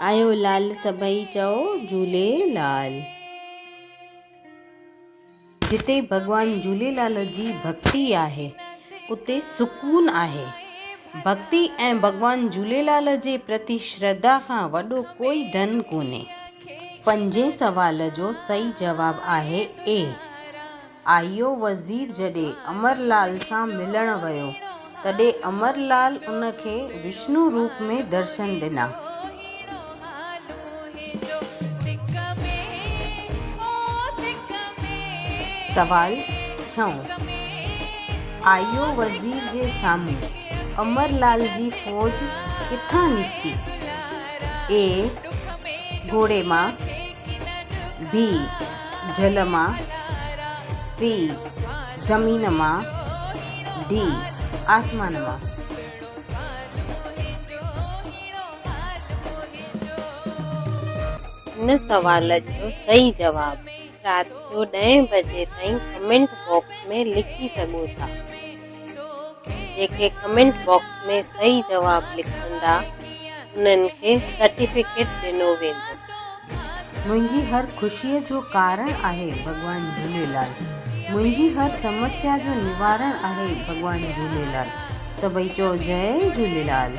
आयो लाल सभई चओ झूलेलाल। जिते भगवान झूलेलाल जी भक्ति आहे उते सुकून आहे। भक्ति ऐं भगवान झूलेलाल जे प्रति श्रद्धा खां वॾो कोई धन कोन्हे। पंजे सवाल जो सही जवाब आहे ए। आयो वज़ीर जॾहिं अमरलाल सां मिलण वियो तॾहिं अमरलाल उनखे विष्णु रूप में दर्शन ॾिना। सवाल 6। आयो वज़ीर जे साम्हूं अमरलाल जी फ़ौज किथां निकिती? ए घोड़े मां, बी जल मां, सी ज़मीन मां, डी आसमान मां। इन सवाल जो सही जवाब राति जो 10 बजे ताईं कमेंट बॉक्स में लिखी सघो था। जेके कमेंट बॉक्स में सही जवाब लिखंदा उन्हनि खे सर्टिफिकेट ॾिनो वेंदो। मुंहिंजी हर ख़ुशीअ जो कारण आहे भगवान झूलेलाल। मुंहिंजी हर समस्या जो निवारण आहे भगवान झूलेलाल। सभई चओ जय झूलेलाल।